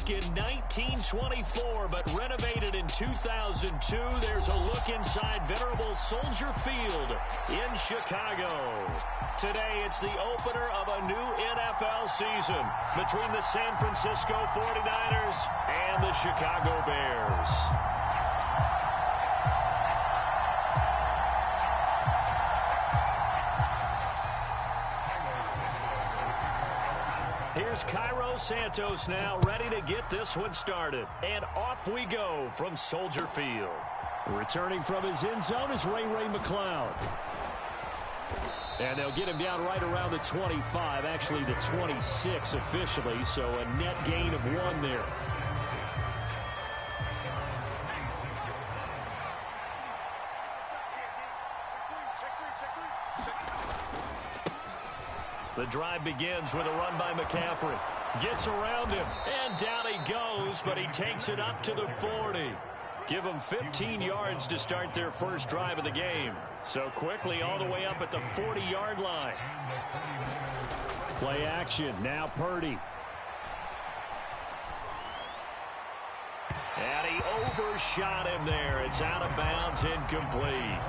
back in 1924, but renovated in 2002. There's a look inside venerable Soldier Field in Chicago. Today, it's the opener of a new NFL season between the San Francisco 49ers and the Chicago Bears. Here's Cairo Santos now ready to get this one started. And off we go from Soldier Field. Returning from his end zone is Ray McCloud. And they'll get him down right around the 25, actually the 26 officially, so a net gain of 1 there. The drive begins with a run by McCaffrey. Gets around him, and down he goes, but he takes it up to the 40. Give them 15 yards to start their first drive of the game. So quickly all the way up at the 40-yard line. Play action, now Purdy. And he overshot him there. It's out of bounds, incomplete.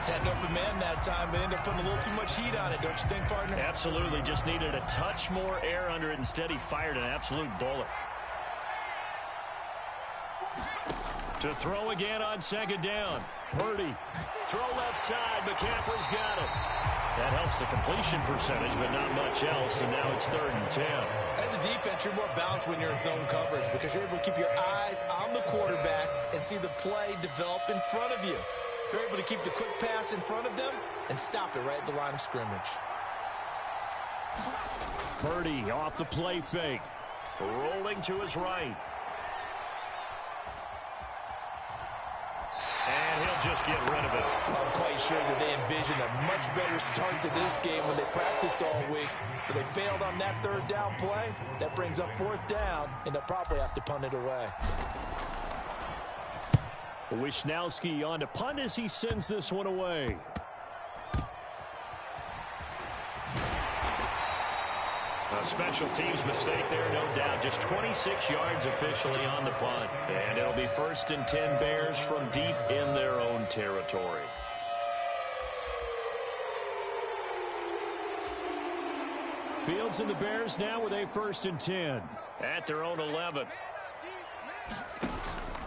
Had an open man that time, but ended up putting a little too much heat on it, don't you think, partner? Absolutely. Just needed a touch more air under it. Instead, he fired an absolute bullet. To throw again on second down. Purdy. Throw left side. McCaffrey's got it. That helps the completion percentage, but not much else, and now it's 3rd and 10. As a defense, you're more balanced when you're in zone coverage because you're able to keep your eyes on the quarterback and see the play develop in front of you. You're able to keep the quick pass in front of them and stop it right at the line of scrimmage. Purdy off the play fake. Rolling to his right. And he'll just get rid of it. I'm quite sure that they envisioned a much better start to this game when they practiced all week. But they failed on that 3rd down play. That brings up 4th down, and they'll probably have to punt it away. Wishnowski on to punt as he sends this one away. A special teams mistake there, no doubt. Just 26 yards officially on the punt. And it'll be 1st and 10 Bears from deep in their own territory. Fields and the Bears now with a 1st and 10 at their own 11.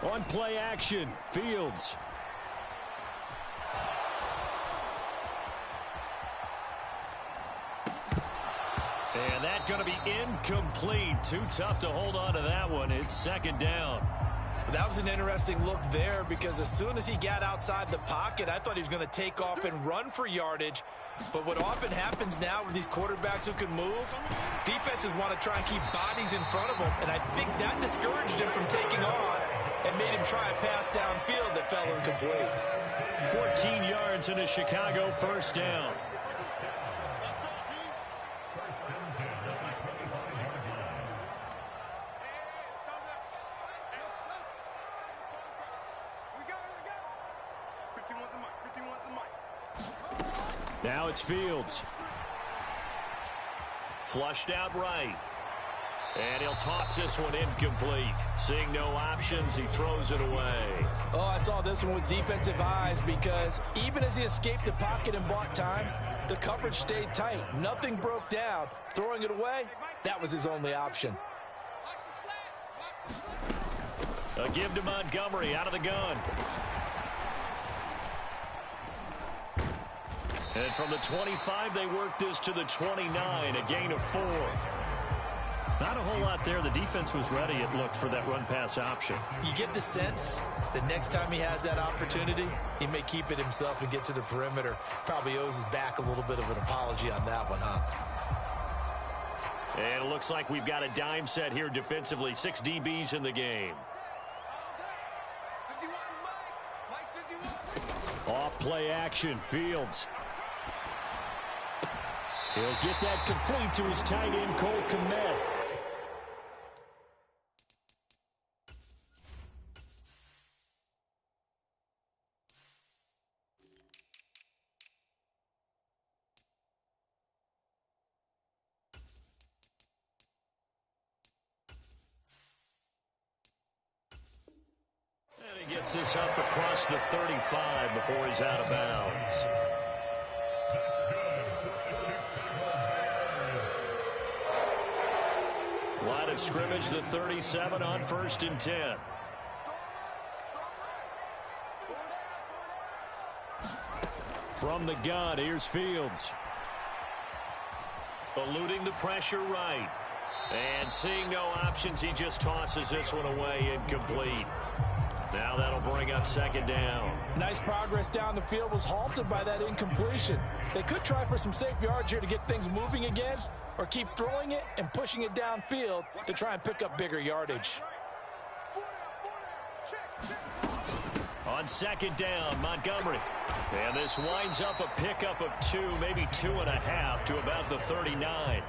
On play action, Fields. And that's going to be incomplete. Too tough to hold on to that one. It's 2nd down. That was an interesting look there because as soon as he got outside the pocket, I thought he was going to take off and run for yardage. But what often happens now with these quarterbacks who can move, defenses want to try and keep bodies in front of them. And I think that discouraged him from taking off and made him try a pass downfield that fell incomplete. 14 yards in a Chicago 1st down. Now it's Fields. Flushed out right. And he'll toss this one incomplete. Seeing no options, he throws it away. Oh, I saw this one with defensive eyes because even as he escaped the pocket and bought time, the coverage stayed tight. Nothing broke down. Throwing it away, that was his only option. A give to Montgomery out of the gun. And from the 25, they work this to the 29, a gain of 4. Not a whole lot there. The defense was ready, it looked, for that run-pass option. You get the sense that next time he has that opportunity, he may keep it himself and get to the perimeter. Probably owes his back a little bit of an apology on that one, huh? And it looks like we've got a dime set here defensively. 6 DBs in the game. Off play action, Fields. He'll get that complete to his tight end, Cole Kmet. gets this up across the 35 before he's out of bounds. Line of scrimmage, the 37 on 1st and 10. From the gun, here's Fields. Eluding the pressure right. And seeing no options, he just tosses this one away, incomplete. Now that'll bring up 2nd down. Nice progress down the field, was halted by that incompletion. They could try for some safe yards here to get things moving again, or keep throwing it and pushing it downfield to try and pick up bigger yardage. On 2nd down, Montgomery. And this winds up a pickup of 2, maybe 2.5 to about the 39.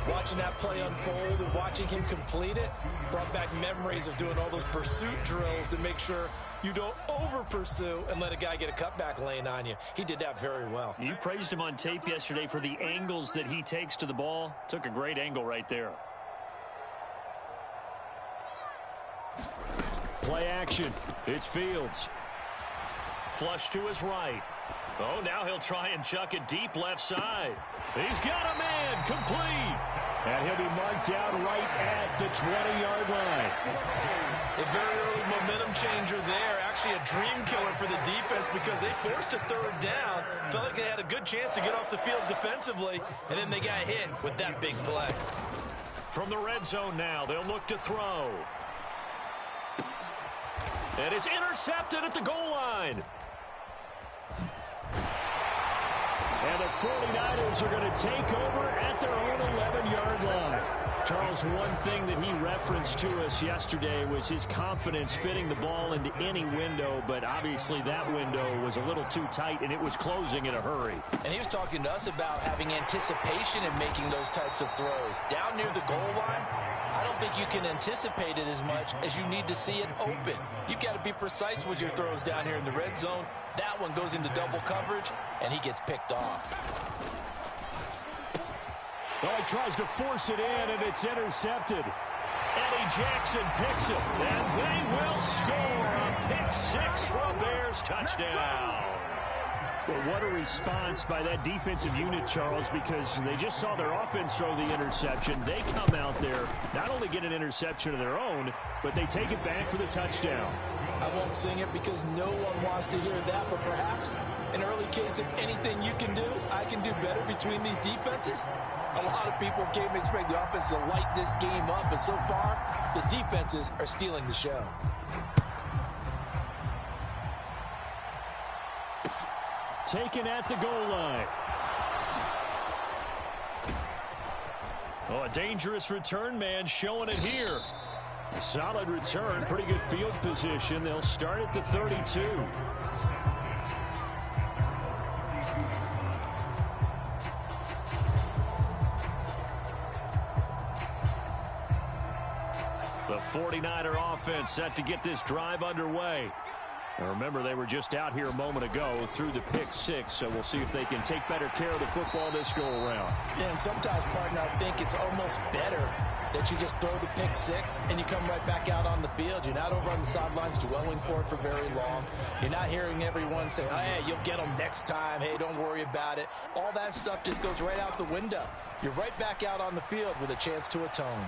Watching that play unfold and watching him complete it brought back memories of doing all those pursuit drills to make sure you don't over-pursue and let a guy get a cutback lane on you. He did that very well. You praised him on tape yesterday for the angles that he takes to the ball. Took a great angle right there. Play action. It's Fields. Flush to his right. Oh, now he'll try and chuck it deep left side. He's got a man, complete. And he'll be marked down right at the 20-yard line. A very early momentum changer there. Actually a dream killer for the defense because they forced a 3rd down. Felt like they had a good chance to get off the field defensively, and then they got hit with that big play. From the red zone now, they'll look to throw. And it's intercepted at the goal line. And the 49ers are going to take over at their own 11-yard line. Charles, one thing that he referenced to us yesterday was his confidence fitting the ball into any window, but obviously that window was a little too tight, and it was closing in a hurry. And he was talking to us about having anticipation in making those types of throws. Down near the goal line, I don't think you can anticipate it as much as you need to see it open. You've got to be precise with your throws down here in the red zone. That one goes into double coverage, and he gets picked off. Well, he tries to force it in, and it's intercepted. Eddie Jackson picks it, and they will score a pick 6 for a Bears touchdown. Well, what a response by that defensive unit, Charles, because they just saw their offense throw the interception. They come out there, not only get an interception of their own, but they take it back for the touchdown. I won't sing it because no one wants to hear that, but perhaps an early case of anything you can do, I can do better between these defenses. A lot of people came to expect the offense to light this game up, and so far, the defenses are stealing the show. Taken at the goal line. Oh, a dangerous return man showing it here. A solid return, pretty good field position. They'll start at the 32. The 49er offense set to get this drive underway. And remember, they were just out here a moment ago through the pick 6, so we'll see if they can take better care of the football this go-around. Yeah, and sometimes, partner, I think it's almost better that you just throw the pick 6 and you come right back out on the field. You're not over on the sidelines dwelling for it for very long. You're not hearing everyone say, oh, hey, you'll get them next time. Hey, don't worry about it. All that stuff just goes right out the window. You're right back out on the field with a chance to atone.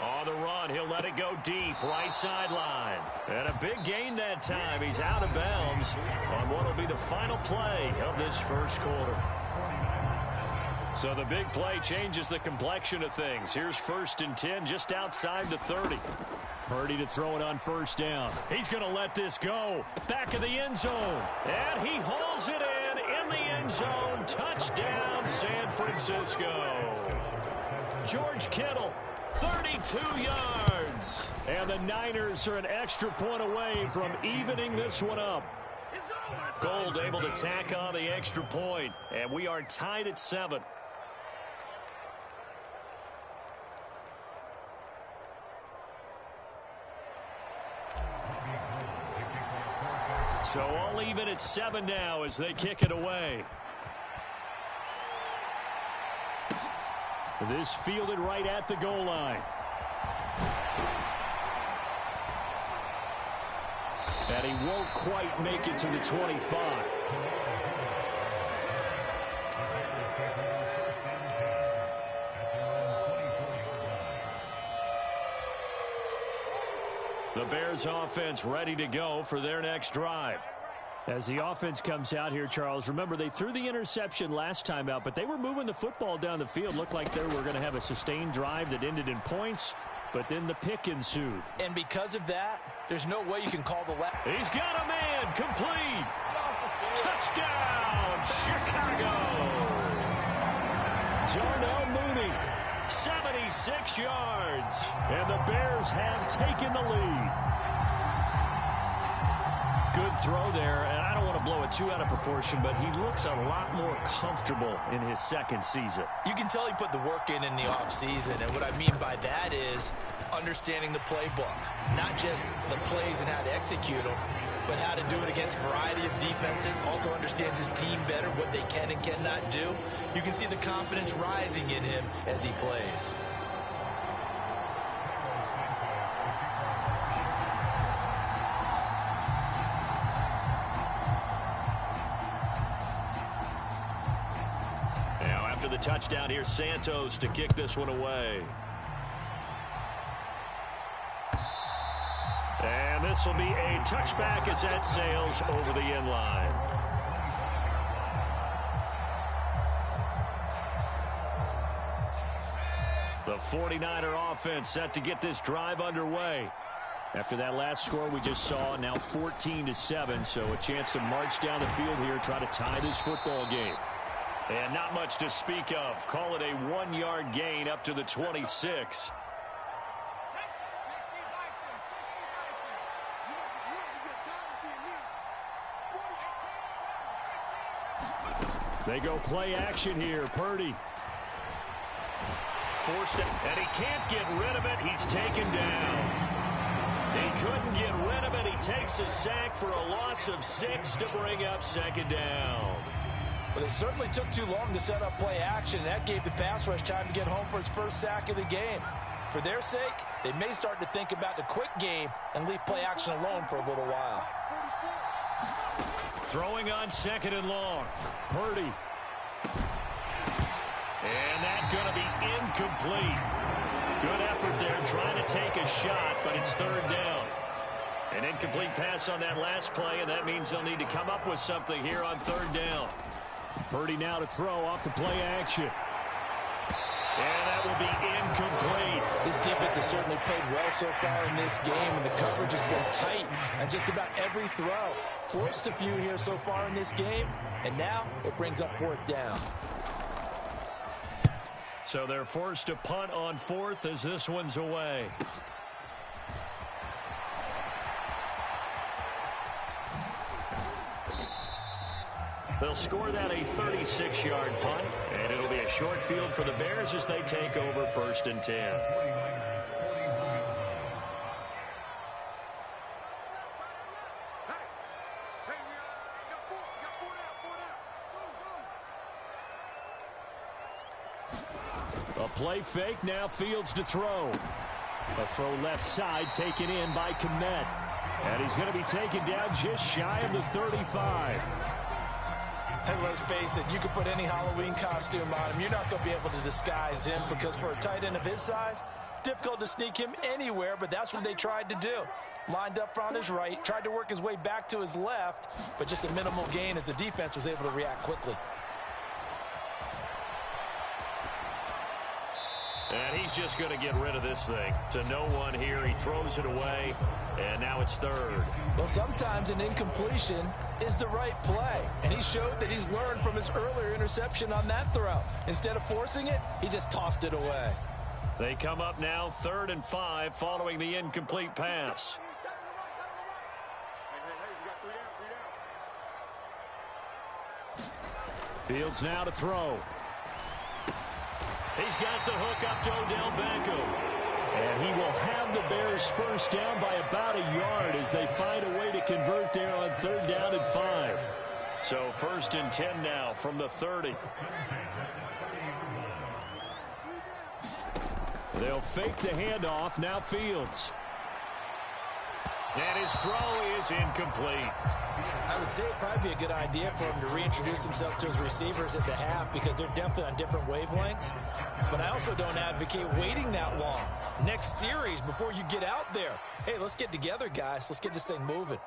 On the run, he'll let it go deep, right sideline. And a big gain that time. He's out of bounds on what will be the final play of this first quarter. So the big play changes the complexion of things. Here's 1st and 10 just outside the 30. Purdy to throw it on 1st down. He's going to let this go. Back of the end zone. And he hauls it in the end zone. Touchdown, San Francisco. George Kittle. 32 yards. And the Niners are an extra point away from evening this one up. Gold able to tack on the extra point. And we are tied at 7. So all even at 7 now as they kick it away. This fielded right at the goal line. And he won't quite make it to the 25. The Bears offense ready to go for their next drive. As the offense comes out here, Charles, remember they threw the interception last time out, but they were moving the football down the field. Looked like they were going to have a sustained drive that ended in points, but then the pick ensued. And because of that, there's no way you can call the left. He's got a man complete. Touchdown, Chicago. Darnell Mooney, 76 yards. And the Bears have taken the lead. Good throw there, and I don't want to blow it too out of proportion, but he looks a lot more comfortable in his second season. You can tell he put the work in the offseason, and what I mean by that is understanding the playbook. Not just the plays and how to execute them, but how to do it against a variety of defenses. Also understands his team better, what they can and cannot do. You can see the confidence rising in him as he plays. The touchdown here, Santos to kick this one away. And this will be a touchback as that sails over the end line. The 49er offense set to get this drive underway. After that last score we just saw, now 14-7, so a chance to march down the field here, try to tie this football game. And not much to speak of. Call it a 1-yard gain up to the 26. They go play action here. Purdy. Forced it, and he can't get rid of it. He's taken down. He couldn't get rid of it. He takes a sack for a loss of 6 to bring up second down. But it certainly took too long to set up play action, and that gave the pass rush time to get home for its first sack of the game. For their sake, they may start to think about the quick game and leave play action alone for a little while. Throwing on second and long. Purdy. And that's going to be incomplete. Good effort there trying to take a shot, but it's third down. An incomplete pass on that last play, and that means they'll need to come up with something here on third down. Purdy now to throw off the play action. And that will be incomplete. This defense has certainly played well so far in this game, and the coverage has been tight on just about every throw. Forced a few here so far in this game, and now it brings up fourth down. So they're forced to punt on fourth as this one's away. They'll score that a 36-yard punt, and it'll be a short field for the Bears as they take over 1st and 10. A play fake, now Fields to throw. A throw left side taken in by Kmet. And he's going to be taken down just shy of the 35. And let's face it, you could put any Halloween costume on him. You're not going to be able to disguise him because for a tight end of his size, difficult to sneak him anywhere, but that's what they tried to do. Lined up on his right, tried to work his way back to his left, but just a minimal gain as the defense was able to react quickly. And he's just going to get rid of this thing. To no one here. He throws it away, and now it's third. Well, sometimes an incompletion is the right play, and he showed that he's learned from his earlier interception on that throw. Instead of forcing it, he just tossed it away. They come up now 3rd and 5 following the incomplete pass. Fields now to throw. He's got the hook up to Odell Beckham. And he will have the Bears first down by about a yard as they find a way to convert there on 3rd down and 5. So 1st and 10 now from the 30. They'll fake the handoff. Now Fields. And his throw is incomplete. I would say it'd probably be a good idea for him to reintroduce himself to his receivers at the half because they're definitely on different wavelengths. But I also don't advocate waiting that long. Next series before you get out there. Hey, let's get together, guys. Let's get this thing moving.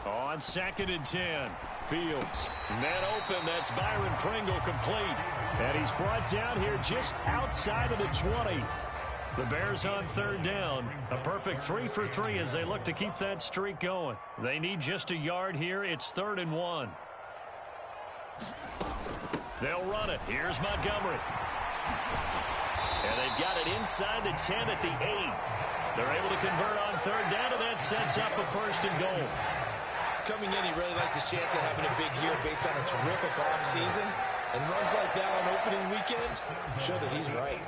On 2nd and 10. Fields. Net open. That's Byron Pringle complete. And he's brought down here just outside of the 20. The Bears on 3rd down. A perfect 3 for 3 as they look to keep that streak going. They need just a yard here. It's 3rd and 1. They'll run it. Here's Montgomery. And they've got it inside the 10 at the 8. They're able to convert on 3rd down, and that sets up a 1st and goal. Coming in, he really likes his chance of having a big year based on a terrific offseason. And runs like that on opening weekend show that he's right.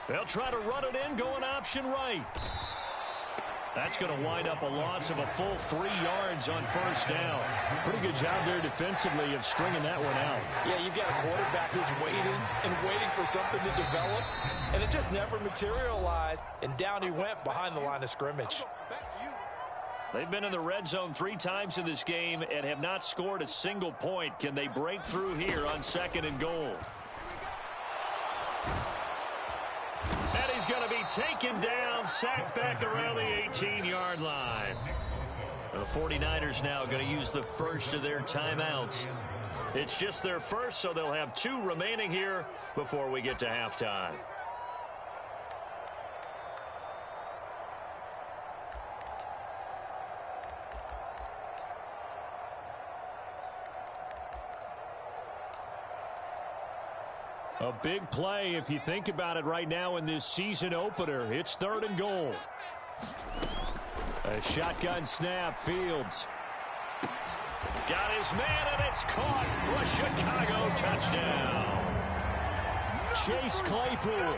They'll try to run it in, going option right. That's going to wind up a loss of a full 3 yards on 1st down. Pretty good job there defensively of stringing that one out. Yeah, you've got a quarterback who's waiting and waiting for something to develop, and it just never materialized, and down he went behind the line of scrimmage. They've been in the red zone 3 times in this game and have not scored a single point. Can they break through here on 2nd and goal? And he's going to be taken down, sacked back around the 18-yard line. The 49ers now going to use the first of their timeouts. It's just their first, so they'll have 2 remaining here before we get to halftime. A big play if you think about it right now in this season opener. It's 3rd and goal. A shotgun snap. Fields. Got his man, and it's caught for a Chicago touchdown. Chase Claypool.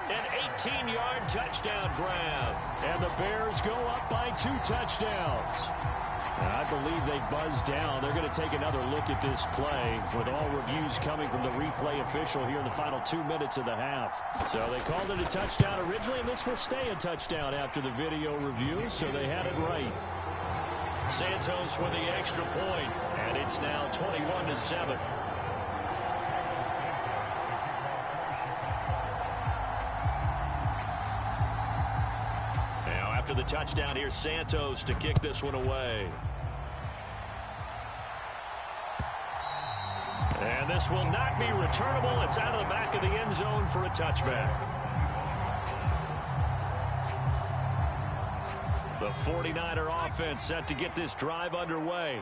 An 18-yard touchdown grab. And the Bears go up by 2 touchdowns. I believe they buzzed down. They're going to take another look at this play with all reviews coming from the replay official here in the final 2 minutes of the half. So they called it a touchdown originally, and this will stay a touchdown after the video review, so they had it right. Santos with the extra point, and it's now 21-7. Now after the touchdown, here's Santos to kick this one away. And this will not be returnable. It's out of the back of the end zone for a touchback. The 49er offense set to get this drive underway.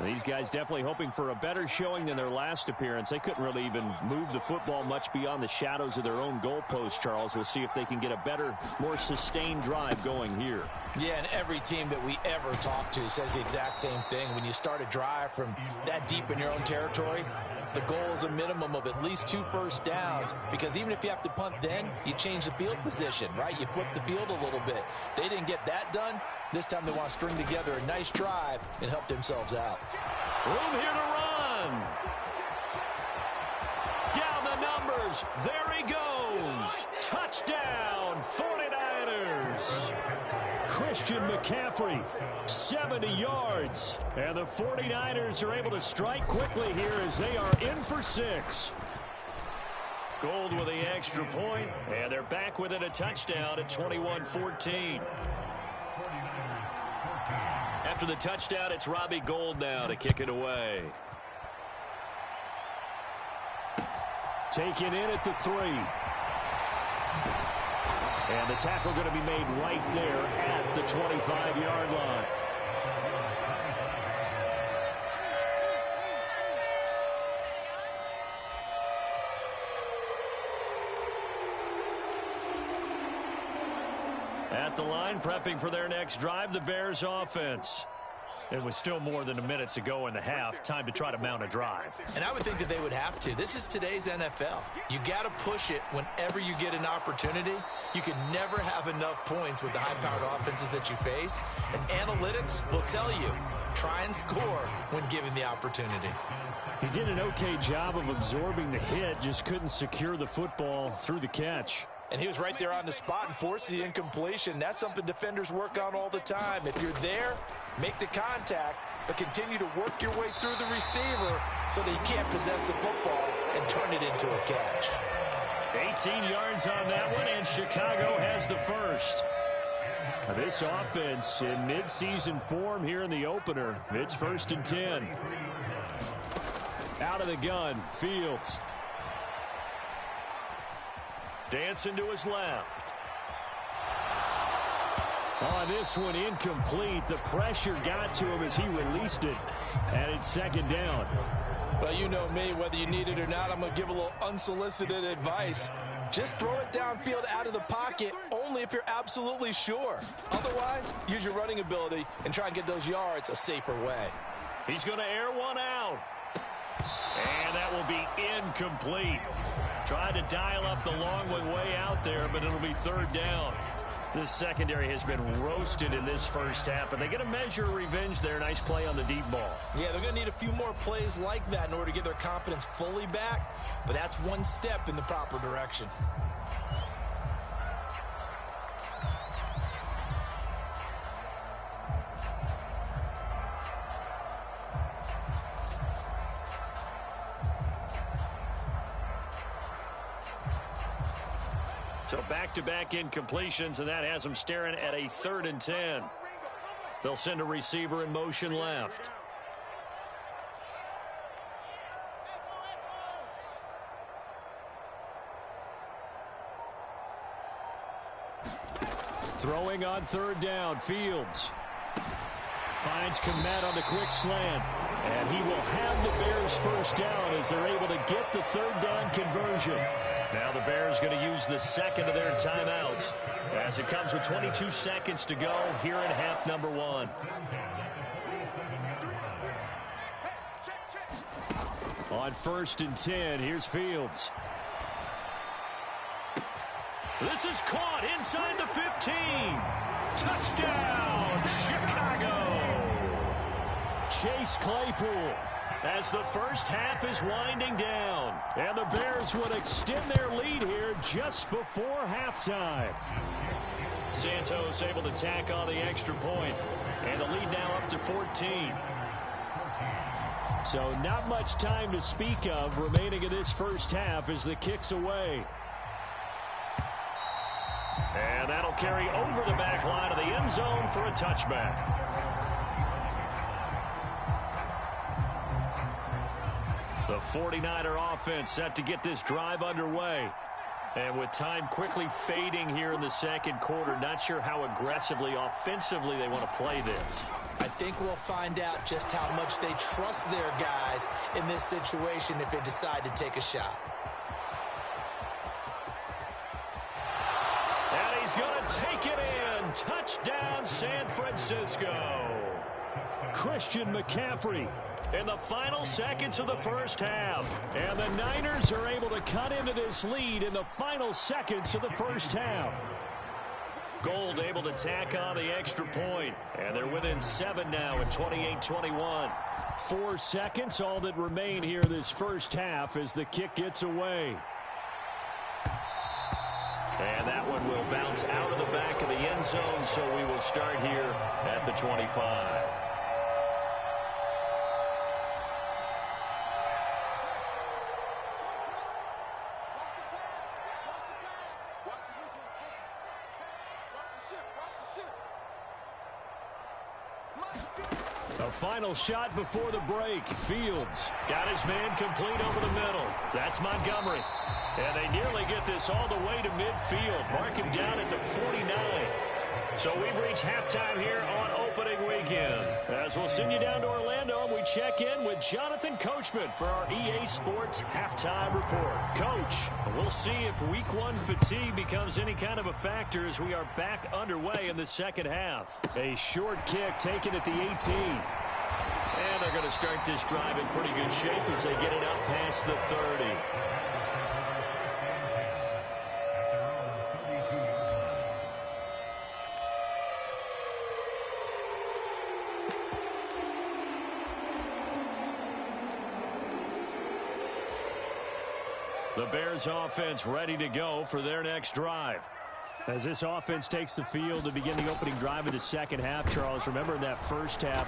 These guys definitely hoping for a better showing than their last appearance. They couldn't really even move the football much beyond the shadows of their own goalpost, Charles. We'll see if they can get a better, more sustained drive going here. Yeah, and every team that we ever talk to says the exact same thing. When you start a drive from that deep in your own territory, the goal is a minimum of at least 2 first downs, because even if you have to punt then, you change the field position, right? You flip the field a little bit. They didn't get that done. This time they want to string together a nice drive and help themselves out. Room here to run. Down the numbers. There he goes. Touchdown, 49ers. Christian McCaffrey, 70 yards. And the 49ers are able to strike quickly here as they are in for 6. Gold with the extra point, and they're back within a touchdown at 21-14. After the touchdown, it's Robbie Gould now to kick it away. Taken in at the 3. And the tackle going to be made right there at the 25-yard line. At the line, prepping for their next drive, the Bears offense. It was still more than a minute to go in the half. Time to try to mount a drive. And I would think that they would have to. This is today's NFL. You got to push it whenever you get an opportunity. You can never have enough points with the high-powered offenses that you face. And analytics will tell you, try and score when given the opportunity. He did an okay job of absorbing the hit, just couldn't secure the football through the catch. And he was right there on the spot and forced the incompletion. That's something defenders work on all the time. If you're there, make the contact, but continue to work your way through the receiver so that you can't possess the football and turn it into a catch. 18 yards on that one, and Chicago has the first. This offense in mid-season form here in the opener. It's 1st and 10. Out of the gun, Fields. Dancing to his left. On this one, incomplete. The pressure got to him as he released it, and it's 2nd down. Well, you know me, whether you need it or not, I'm going to give a little unsolicited advice. Just throw it downfield out of the pocket, only if you're absolutely sure. Otherwise, use your running ability and try and get those yards a safer way. He's going to air one out. And that will be incomplete. Tried to dial up the long way out there, but it'll be 3rd down. This secondary has been roasted in this first half, but they get a measure of revenge there. Nice play on the deep ball. Yeah, they're going to need a few more plays like that in order to get their confidence fully back, but that's one step in the proper direction. So back-to-back incompletions, and that has them staring at a 3rd and 10. They'll send a receiver in motion left. Throwing on 3rd down, Fields. Finds Kmet on the quick slant. And he will have the Bears first down as they're able to get the 3rd down conversion. Now the Bears going to use the 2nd of their timeouts as it comes with 22 seconds to go here in half number 1. On 1st and 10, here's Fields. This is caught inside the 15. Touchdown, Chicago. Chase Claypool as the first half is winding down. And the Bears would extend their lead here just before halftime. Santos able to tack on the extra point. And the lead now up to 14. So not much time to speak of remaining in this first half as the kick's away. And that'll carry over the back line of the end zone for a touchback. The 49er offense set to get this drive underway. And with time quickly fading here in the second quarter, not sure how aggressively, offensively they want to play this. I think we'll find out just how much they trust their guys in this situation if they decide to take a shot. And he's going to take it in. Touchdown, San Francisco. Christian McCaffrey in the final seconds of the first half. And the Niners are able to cut into this lead in the final seconds of the first half. Gold able to tack on the extra point. And they're within 7 now at 28-21. 4 seconds, all that remain here this first half as the kick gets away. And that one will bounce out of the back of the end zone, so we will start here at the 25. A final shot before the break. Fields got his man complete over the middle. That's Montgomery. And they nearly get this all the way to midfield. Mark him down at the 49. So we've reached halftime here on opening weekend. As we'll send you down to Orlando, we check in with Jonathan Coachman for our EA Sports Halftime Report. Coach, we'll see if Week 1 fatigue becomes any kind of a factor as we are back underway in the second half. A short kick taken at the 18. And they're going to start this drive in pretty good shape as they get it up past the 30. The Bears offense ready to go for their next drive. As this offense takes the field to begin the opening drive of the second half, Charles, remember in that first half,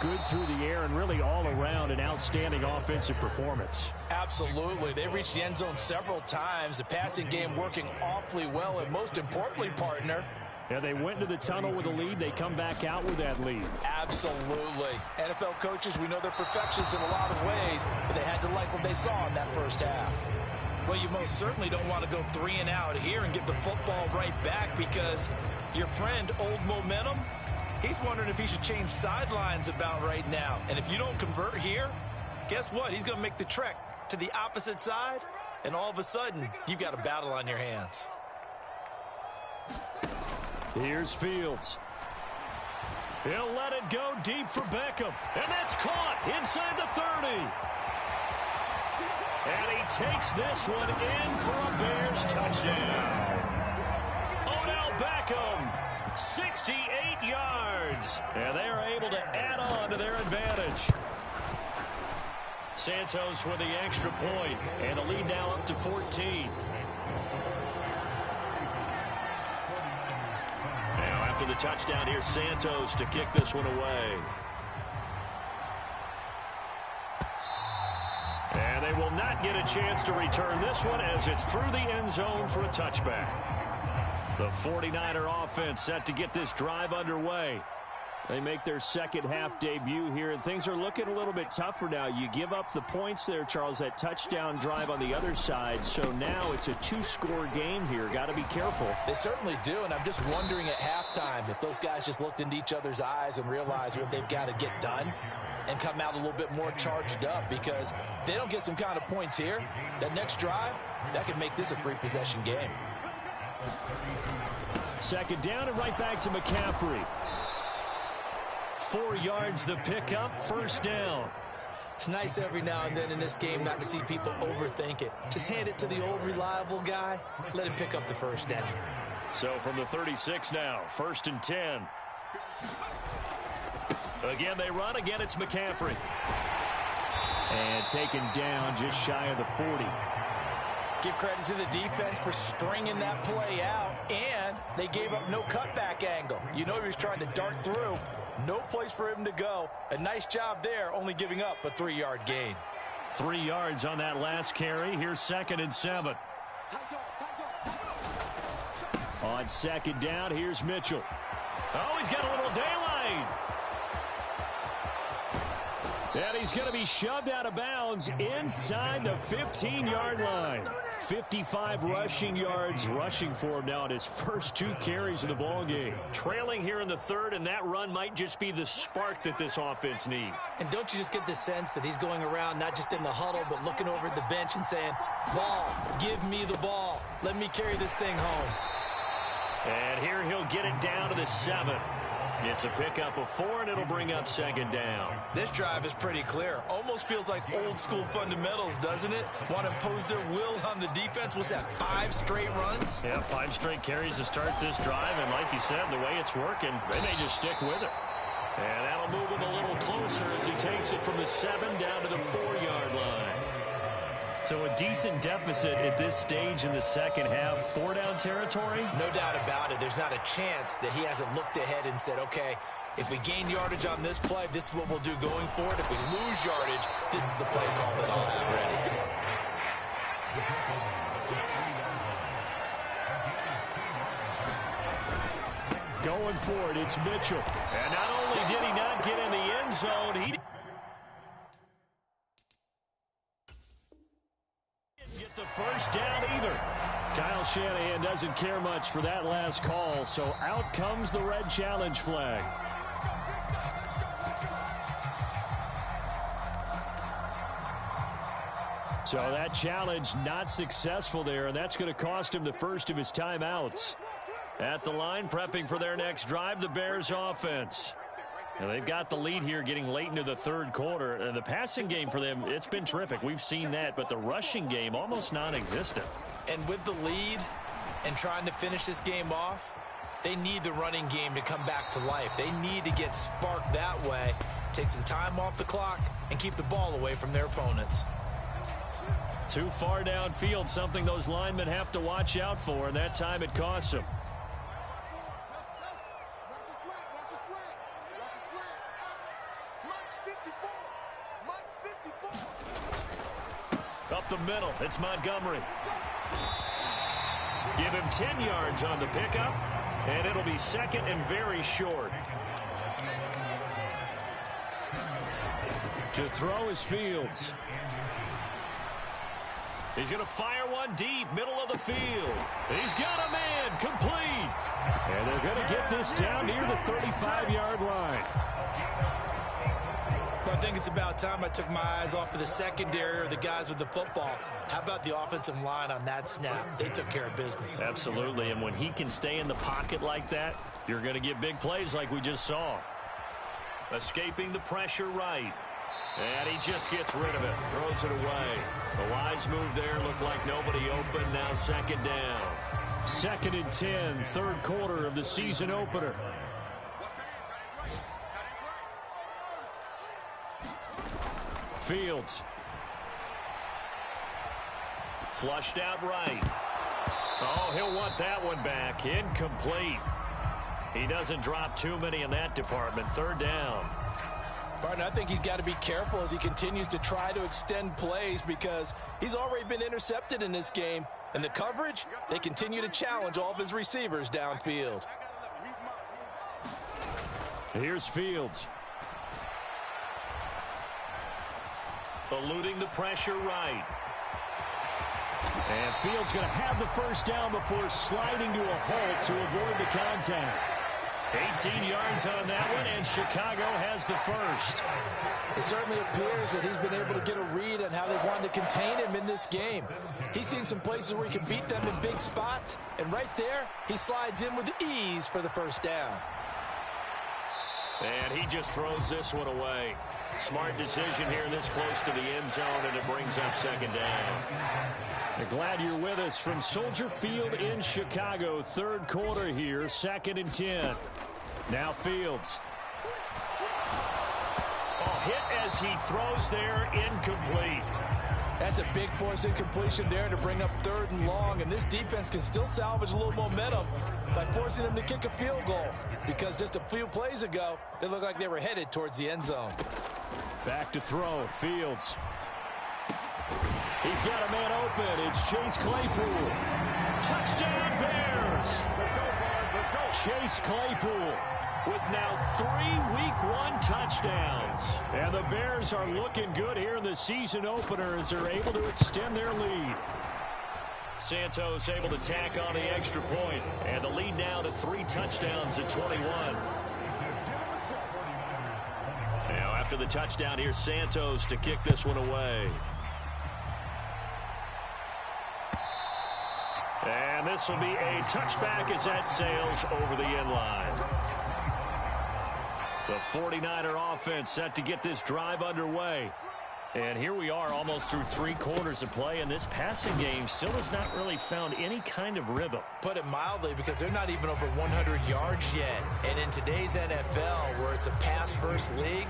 good through the air and really all around an outstanding offensive performance. Absolutely. They reached the end zone several times. The passing game working awfully well, and most importantly, partner, yeah, they went into the tunnel with a lead. They come back out with that lead. Absolutely. NFL coaches, we know they're perfectionists in a lot of ways, but they had to like what they saw in that first half. Well, you most certainly don't want to go 3 and out here and give the football right back, because your friend, Old Momentum, he's wondering if he should change sidelines about right now. And if you don't convert here, guess what? He's going to make the trek to the opposite side, and all of a sudden, you've got a battle on your hands. Here's Fields. He'll let it go deep for Beckham. And that's caught inside the 30. And he takes this one in for a Bears touchdown. Odell Beckham, 68 yards. And they are able to add on to their advantage. Santos with the extra point, and the lead now up to 14. Now after the touchdown, here's Santos to kick this one away. And they will not get a chance to return this one as it's through the end zone for a touchback. The 49er offense set to get this drive underway. They make their second half debut here, and things are looking a little bit tougher now. You give up the points there, Charles, that touchdown drive on the other side. So now it's a 2-score game here. Got to be careful. They certainly do, and I'm just wondering at halftime if those guys just looked into each other's eyes and realized what they've got to get done and come out a little bit more charged up, because if they don't get some kind of points here, that next drive, that could make this a free possession game. Second down and right back to McCaffrey. 4 yards the pickup, first down. It's nice every now and then in this game not to see people overthink it. Just hand it to the old reliable guy, let him pick up the first down. So from the 36 now, 1st and 10. Again, they run. Again, it's McCaffrey. And taken down just shy of the 40. Give credit to the defense for stringing that play out, and they gave up no cutback angle. You know he was trying to dart through. No place for him to go. A nice job there, only giving up a 3-yard gain. 3 yards on that last carry. Here's 2nd and 7. On second down, here's Mitchell. Oh, he's got a little daylight. And he's going to be shoved out of bounds inside the 15-yard line. 55 rushing yards rushing for him now at his first 2 carries of the ballgame. Trailing here in the 3rd, and that run might just be the spark that this offense needs. And don't you just get the sense that he's going around not just in the huddle, but looking over at the bench and saying, ball, give me the ball. Let me carry this thing home. And here he'll get it down to the 7. It's a pickup of 4, and it'll bring up 2nd down. This drive is pretty clear. Almost feels like old school fundamentals, doesn't it? Want to impose their will on the defense. What's that, 5 straight runs? Yeah, 5 straight carries to start this drive, and like you said, the way it's working, they may just stick with it. And that'll move him a little closer as he takes it from the 7 down to the 4-yard line. So a decent deficit at this stage in the second half. 4-down territory? No doubt about it. There's not a chance that he hasn't looked ahead and said, okay, if we gain yardage on this play, this is what we'll do going forward. If we lose yardage, this is the play call that I'll have ready. Going for it, it's Mitchell. And not only did he not get in the end zone, he didn't get the first down either. Kyle Shanahan doesn't care much for that last call, so out comes the red challenge flag. So that challenge not successful there, and that's going to cost him the first of his timeouts. At the line, prepping for their next drive, the Bears offense. Now they've got the lead here getting late into the 3rd quarter. And the passing game for them, it's been terrific. We've seen that, but the rushing game almost non-existent. And with the lead and trying to finish this game off, they need the running game to come back to life. They need to get sparked that way, take some time off the clock, and keep the ball away from their opponents. Too far downfield, something those linemen have to watch out for, and that time it costs them. Up the middle, it's Montgomery. Give him 10 yards on the pickup, and it'll be second and very short. To throw is Fields. He's going to fire one deep, middle of the field. He's got a man, complete. And they're going to get this down near the 35-yard line. But I think it's about time I took my eyes off of the secondary or the guys with the football. How about the offensive line on that snap? They took care of business. Absolutely, and when he can stay in the pocket like that, you're going to get big plays like we just saw. Escaping the pressure right. And he just gets rid of it, throws it away. The wise move there, looked like nobody open, now second down. 2nd and 10, third quarter of the season opener. Fields. Flushed out right. Oh, he'll want that one back. Incomplete. He doesn't drop too many in that department. Third down. Barton, I think he's got to be careful as he continues to try to extend plays because he's already been intercepted in this game. And the coverage, they continue to challenge all of his receivers downfield. Here's Fields. Eluding the pressure right. And Fields going to have the first down before sliding to a halt to avoid the contact. 18 yards on that one, and Chicago has the first. It certainly appears that he's been able to get a read on how they wanted to contain him in this game. He's seen some places where he can beat them in big spots, and right there, he slides in with ease for the first down. And he just throws this one away. Smart decision here this close to the end zone, and it brings up second down. We're glad you're with us from Soldier Field in Chicago. Third quarter here, 2nd and 10. Now Fields. Oh, hit as he throws there, incomplete. That's a big force incompletion there to bring up 3rd and long, and this defense can still salvage a little momentum by forcing them to kick a field goal because just a few plays ago, they looked like they were headed towards the end zone. Back to throw, Fields. He's got a man open. It's Chase Claypool. Touchdown, Bears! Chase Claypool with now 3 Week 1 touchdowns. And the Bears are looking good here in the season opener as they're able to extend their lead. Santos able to tack on the extra point, and the lead now to 3 touchdowns at 21. Now after the touchdown, here's Santos to kick this one away. And this will be a touchback as that sails over the end line. The 49er offense set to get this drive underway. And here we are almost through 3 quarters of play, and this passing game still has not really found any kind of rhythm. Put it mildly, because they're not even over 100 yards yet. And in today's NFL, where it's a pass-first league,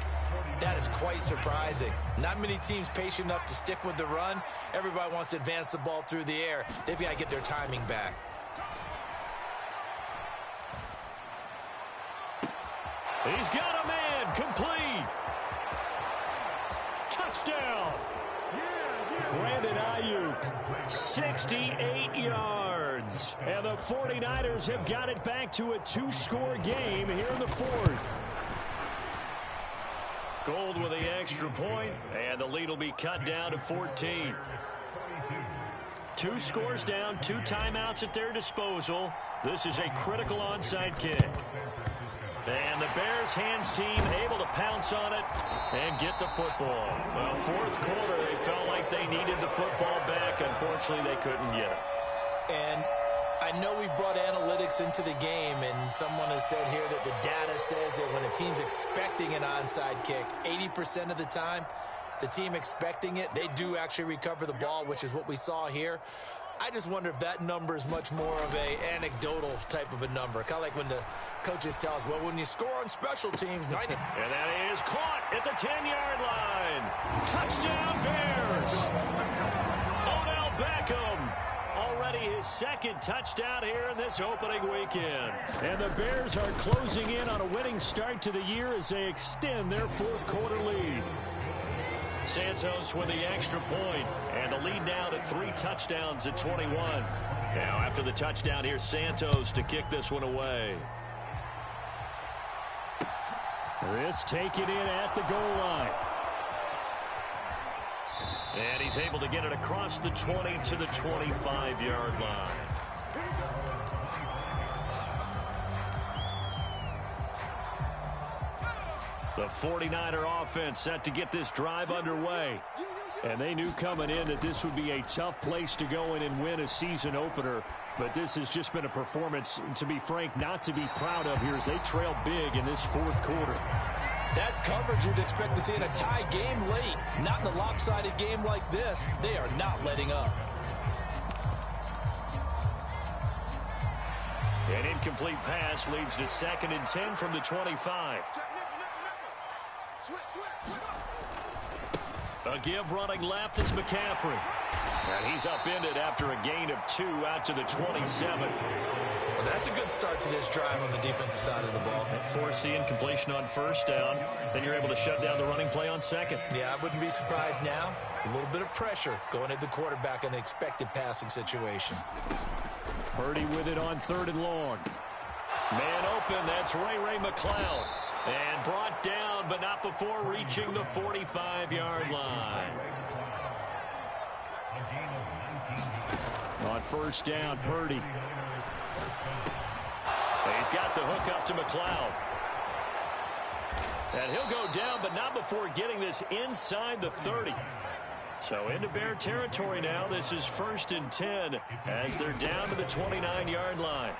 that is quite surprising. Not many teams patient enough to stick with the run. Everybody wants to advance the ball through the air. They've got to get their timing back. He's got a man, complete. Touchdown. Brandon Ayuk, 68 yards. And the 49ers have got it back to a 2-score game here in the 4th. Gold with the extra point, and the lead will be cut down to 14. 2 scores down, 2 timeouts at their disposal. This is a critical onside kick. And the Bears hands team able to pounce on it and get the football. Well, 4th quarter, they felt like they needed the football back. Unfortunately, they couldn't get it. And I know we brought analytics into the game, and someone has said here that the data says that when a team's expecting an onside kick, 80% of the time, the team expecting it, they do actually recover the ball, which is what we saw here. I just wonder if that number is much more of a anecdotal type of a number. Kind of like when the coaches tell us, well, when you score on special teams, 90. And that is caught at the 10-yard line. Touchdown, Bears. Beckham. Already his second touchdown here in this opening weekend. And the Bears are closing in on a winning start to the year as they extend their fourth quarter lead. Santos with the extra point, and the lead now to 3 touchdowns at 21. Now after the touchdown, here's Santos to kick this one away. This taken in at the goal line. And he's able to get it across the 20 to the 25-yard line. The 49er offense set to get this drive underway. And they knew coming in that this would be a tough place to go in and win a season opener. But this has just been a performance, to be frank, not to be proud of here as they trail big in this fourth quarter. That's coverage you'd expect to see in a tie game late. Not in a lopsided game like this. They are not letting up. An incomplete pass leads to 2nd and 10 from the 25. A give running left is McCaffrey. And he's upended after a gain of 2 out to the 27. Well, that's a good start to this drive on the defensive side of the ball. Force the incompletion on first down. Then you're able to shut down the running play on second. Yeah, I wouldn't be surprised now. A little bit of pressure going at the quarterback in an expected passing situation. Purdy with it on 3rd and long. Man open, that's Ray McCloud. And brought down, but not before reaching the 45-yard line. On first down, Purdy. He's got the hook up to McCloud. And he'll go down, but not before getting this inside the 30. So into Bear territory now. This is 1st and 10 as they're down to the 29-yard line.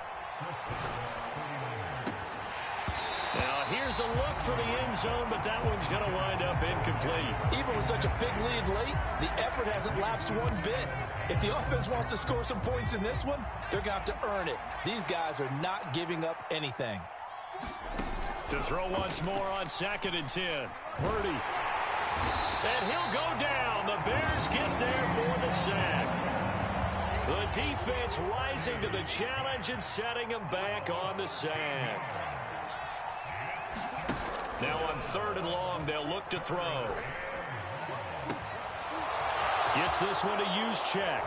Now here's a look for the end zone, but that one's going to wind up incomplete. Even with such a big lead late, the effort hasn't lapsed one bit. If the offense wants to score some points in this one, they're going to have to earn it. These guys are not giving up anything. To throw once more on 2nd and 10. Purdy. And he'll go down. The Bears get there for the sack. The defense rising to the challenge and setting him back on the sack. Now on 3rd and long, they'll look to throw. Gets this one to Juszczyk.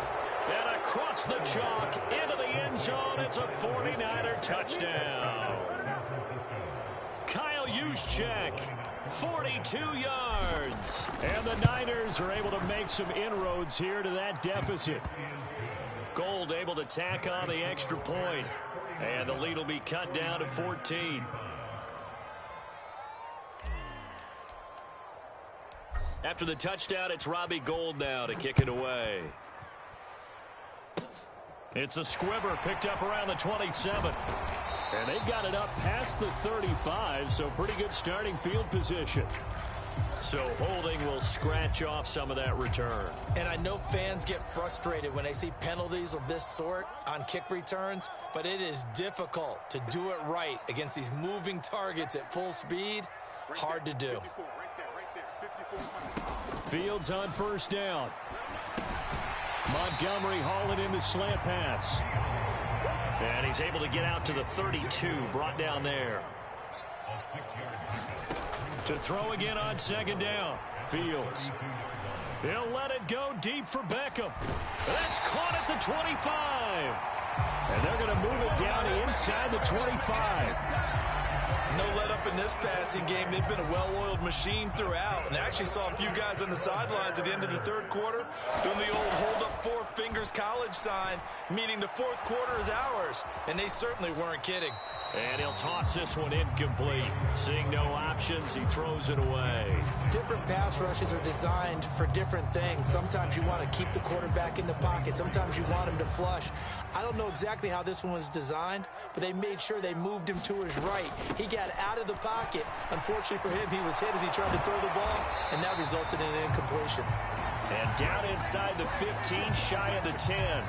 And across the chalk into the end zone. It's a 49er touchdown. Kyle Juszczyk, 42 yards. And the Niners are able to make some inroads here to that deficit. Gold able to tack on the extra point. And the lead will be cut down to 14. After the touchdown, it's Robbie Gould now to kick it away. It's a squibber picked up around the 27. And they've got it up past the 35, so pretty good starting field position. So holding will scratch off some of that return. And I know fans get frustrated when they see penalties of this sort on kick returns, but it is difficult to do it right against these moving targets at full speed. Hard to do. Fields on first down. Montgomery hauling in the slant pass. And he's able to get out to the 32, brought down there. To throw again on 2nd down. Fields. He'll let it go deep for Beckham. That's caught at the 25. And they're going to move it down inside the 25. No let up in this passing game. They've been a well-oiled machine throughout. And I actually saw a few guys on the sidelines at the end of the 3rd quarter doing the old hold up 4 fingers college sign, meaning the 4th quarter is ours. And they certainly weren't kidding. And he'll toss this one incomplete. Seeing no options, he throws it away. Different pass rushes are designed for different things. Sometimes you want to keep the quarterback in the pocket. Sometimes you want him to flush. I don't know exactly how this one was designed, but they made sure they moved him to his right. He got out of the pocket. Unfortunately for him, he was hit as he tried to throw the ball, and that resulted in an incompletion. And down inside the 15, shy of the 10.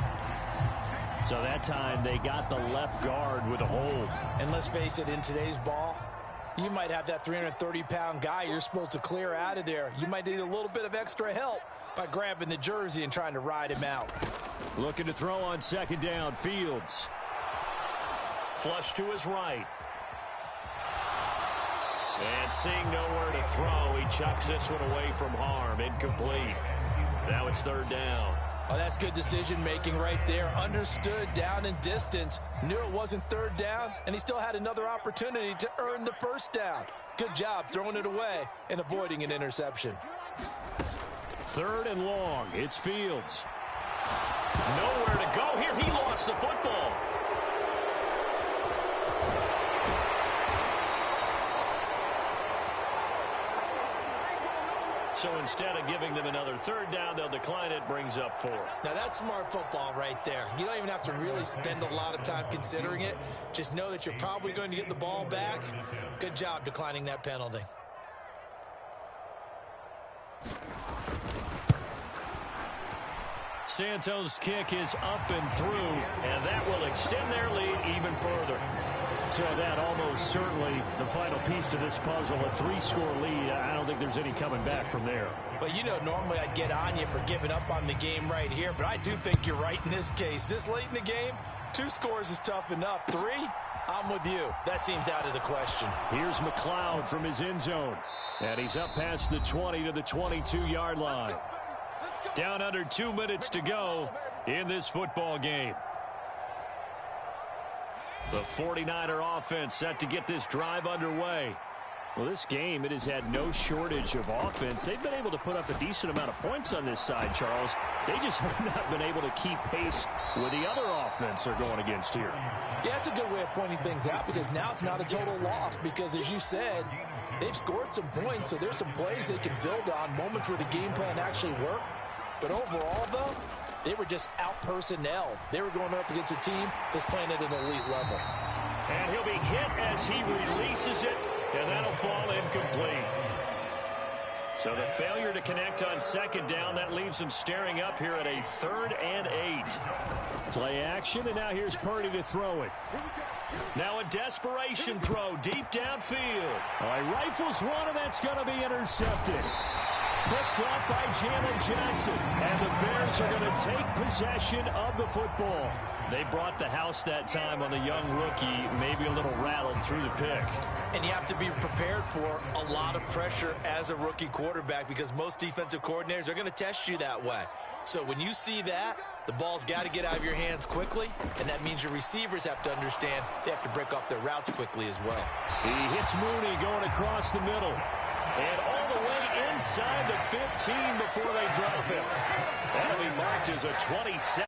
So that time they got the left guard with a hold. And let's face it, in today's ball, You might have that 330-pound guy you're supposed to clear out of there. You might need a little bit of extra help by grabbing the jersey and trying to ride him out. Looking to throw on second down. Fields. Flush to his right. And seeing nowhere to throw, he chucks this one away from harm. Incomplete. Now it's third down. Oh, that's good decision-making right there. Understood down and distance. Knew it wasn't third down, and he still had another opportunity to earn the first down. Good job throwing it away and avoiding an interception. Third and long. It's Fields. Nowhere to go here. He lost the football. So instead of giving them another third down, they'll decline it. Brings up 4. Now, that's smart football right there. You don't even have to really spend a lot of time considering it. Just know that you're probably going to get the ball back. Good job declining that penalty. Santos' kick is up and through, and that will extend their lead even further. So that almost certainly the final piece to this puzzle, a 3-score lead. I don't think there's any coming back from there. But, you know, normally I'd get on you for giving up on the game right here, but I do think you're right in this case. This late in the game, 2 scores is tough enough. 3, I'm with you. That seems out of the question. Here's McLeod from his end zone, and he's up past the 20 to the 22-yard line. Down under 2 minutes to go in this football game. The 49er offense set to get this drive underway. Well, this game, it has had no shortage of offense. They've been able to put up a decent amount of points on this side, Charles. They just have not been able to keep pace with the other offense they're going against here. Yeah, it's a good way of pointing things out because now it's not a total loss because, as you said, they've scored some points, so there's some plays they can build on, moments where the game plan actually worked. But overall, though, they were just out-personnel. They were going up against a team that's playing at an elite level. And he'll be hit as he releases it, and that'll fall incomplete. So the failure to connect on second down, that leaves them staring up here at a 3rd and 8. Play action, and now here's Purdy to throw it. Now a desperation throw deep downfield. All right, rifles one, and that's going to be intercepted. Picked up by Jalen Johnson, and the Bears are going to take possession of the football. They brought the house that time on the young rookie, maybe a little rattled through the pick. And you have to be prepared for a lot of pressure as a rookie quarterback because most defensive coordinators are going to test you that way. So when you see that, the ball's got to get out of your hands quickly, and that means your receivers have to understand they have to break off their routes quickly as well. He hits Mooney going across the middle. And all the way inside the 15 before they drop him. That'll be marked as a 27.